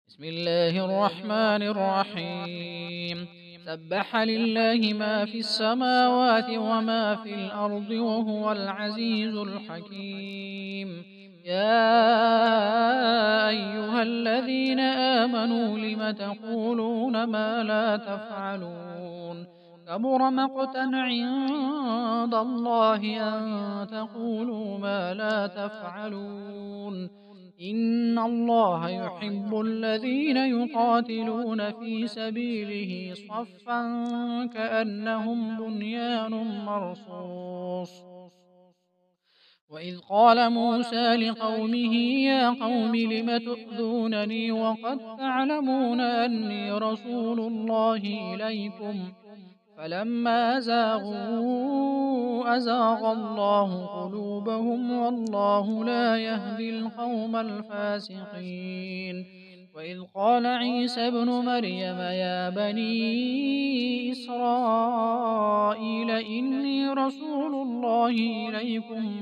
بسم الله الرحمن الرحيم. سبح لله ما في السماوات وما في الأرض وهو العزيز الحكيم. يا أيها الذين آمنوا لم تقولون ما لا تفعلون؟ كبر مقتا عند الله أن تقولوا ما لا تفعلون. إن الله يحب الذين يقاتلون في سبيله صفا كأنهم بنيان مرصوص. وإذ قال موسى لقومه يا قوم لم تؤذونني وقد تعلمون أني رسول الله إليكم فلما زاغوا أزاغ الله قلوبهم والله لا يهدي القوم الفاسقين. وإذ قال عيسى ابن مريم يا بني إسرائيل إني رسول الله إليكم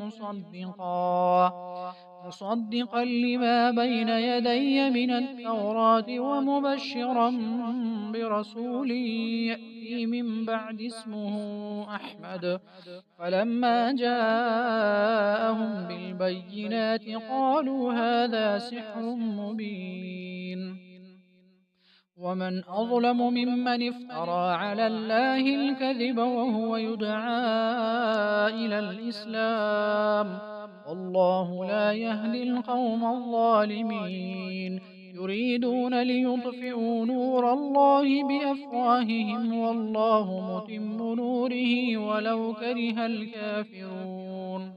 مصدقا لما بين يدي من التوراة ومبشرا برسول يأتي من بعد اسمه أحمد. فلما جاءهم بالبينات قالوا هذا سحر مبين. ومن أظلم ممن افترى على الله الكذب وهو يدعى إلى الإسلام والله لا يهدي القوم الظالمين. يريدون ليطفئوا نور الله بأفواههم والله متم نوره ولو كره الكافرون.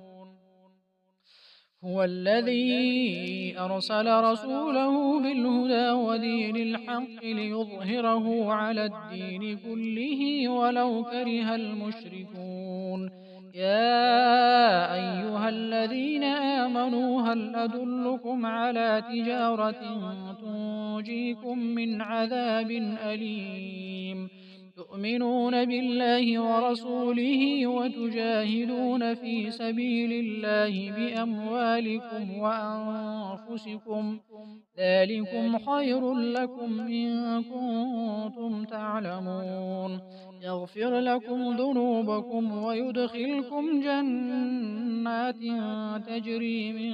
هو الذي أرسل رسوله بالهدى ودين الحق ليظهره على الدين كله ولو كره المشركون. يا أيها الذين آمنوا هل أدلكم على تجارة تنجيكم من عذاب أليم تؤمنون بالله ورسوله وتجاهدون في سبيل الله بأموالكم وأنفسكم ذلكم خير لكم إن كنتم تعلمون. يغفر لكم ذنوبكم ويدخلكم جنات تجري من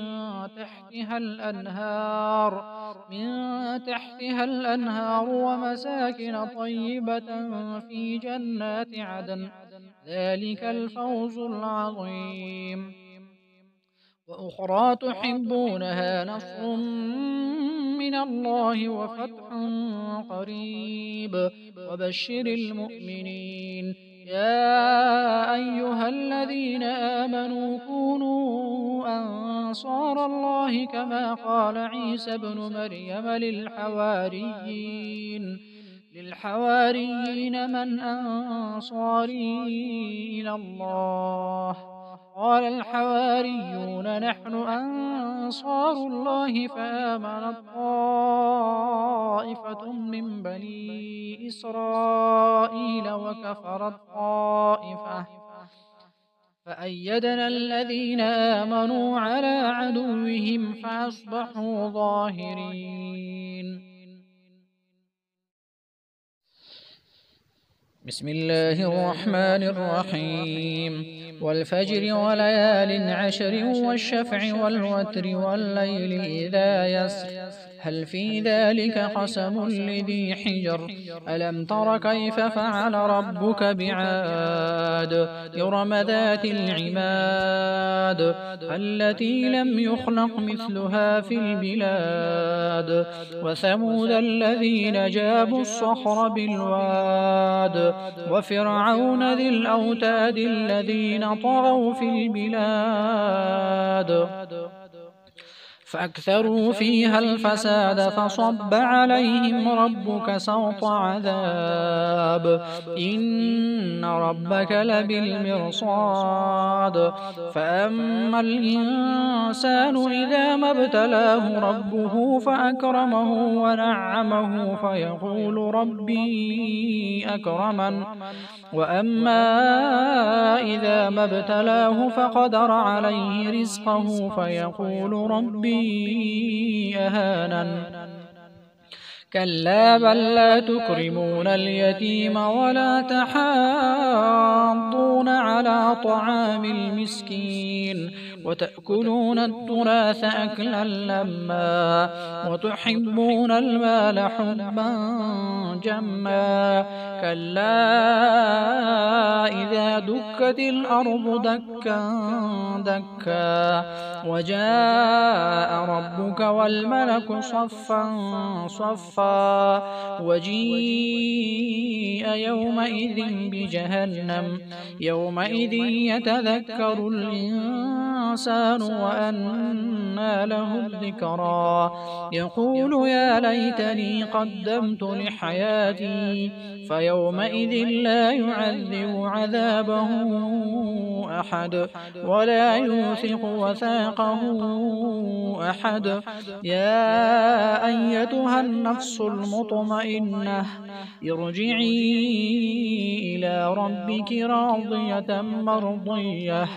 تحتها الأنهار ومساكن طيبة في جنات عدن ذلك الفوز العظيم. وأخرى تحبونها نصر من الله وفتح قريب وبشر المؤمنين. يا أيها الذين آمنوا كونوا أنصار الله كما قال عيسى ابن مريم للحواريين من أنصاري إلى الله قال الحواريون نحن أنصار الله فآمنت طائفة من بني إسرائيل وكفرت طائفة فأيدنا الذين آمنوا على عدوهم فأصبحوا ظاهرين. بسم الله الرحمن الرحيم. والفجر وليال عشر والشفع والوتر والليل إذا يسر هل في ذلك قسم لذي حجر ألم تر كيف فعل ربك بعاد إرم ذات العماد التي لم يخلق مثلها في البلاد وثمود الذين جابوا الصخر بالواد وفرعون ذي الأوتاد الذين طغوا في البلاد فأكثروا فيها الفساد فصب عليهم ربك سوط عذاب إن ربك لبالمرصاد. فأما الإنسان إذا ما ابتلاه ربه فأكرمه ونعمه فيقول ربي أكرمن وأما إذا ما ابتلاه فقدر عليه رزقه فيقول ربي أهانن كلا بل لا تكرمون اليتيم ولا تحاضون على طعام المسكين وتأكلون التراث أكلا لما وتحبون المال حبا جما كلا إذا دكت الأرض دكا دكا وجاء ربك والملك صفا صفا وجيء يومئذ بجهنم يومئذ يتذكر الإنسان وأنى له الذكرى يقول يا ليتني قدمت لحياتي فيومئذ لا يعذب عذابه أحد ولا يوثق وثاقه أحد يا أيتها النفس المطمئنة ارجعي إلى ربك راضية مرضية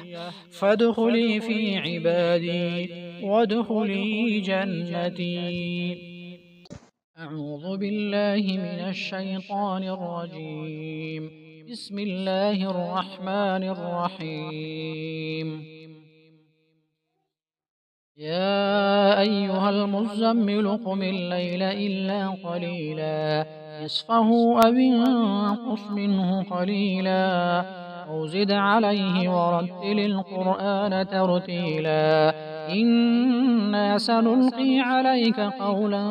فادخلي في عبادي وادخلي جنتي. أعوذ بالله من الشيطان الرجيم. بسم الله الرحمن الرحيم. يا أيها المزمل قم الليل إلا قليلا نصفه أو انقص منه قليلا أو زد عليه ورتل القرآن ترتيلا إنا سنلقي عليك قولا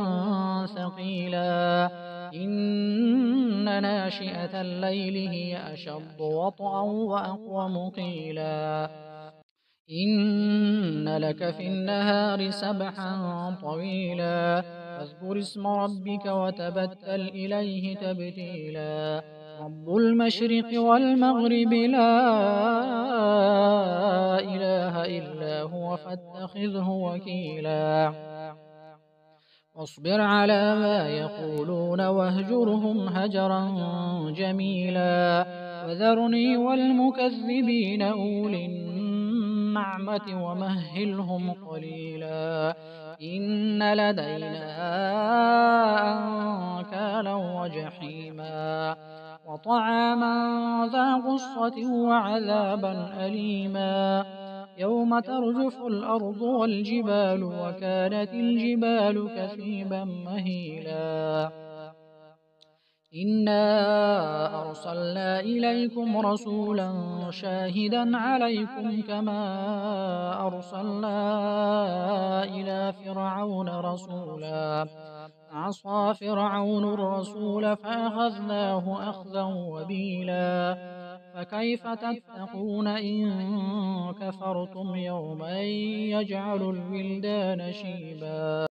ثقيلا إن ناشئة الليل هي أشد وطئا وأقوم قيلا إن لك في النهار سبحا طويلا فاذكر اسم ربك وتبتل إليه تبتيلا رب المشرق والمغرب لا إله إلا هو فاتخذه وكيلا واصبر على ما يقولون واهجرهم هجرا جميلا وذرني والمكذبين أولي النعمة ومهلهم قليلا إن لدينا أنكالا وجحيما وطعاما ذا غصة وعذابا أليما يوم ترجف الأرض والجبال وكانت الجبال كثيبا مهيلا إنا أرسلنا إليكم رسولا شاهدا عليكم كما أرسلنا إلى فرعون رسولا عصى فرعون الرسول فأخذناه أخذا وبيلا فكيف تتقون إن كفرتم يوما يجعل الولدان شيبا.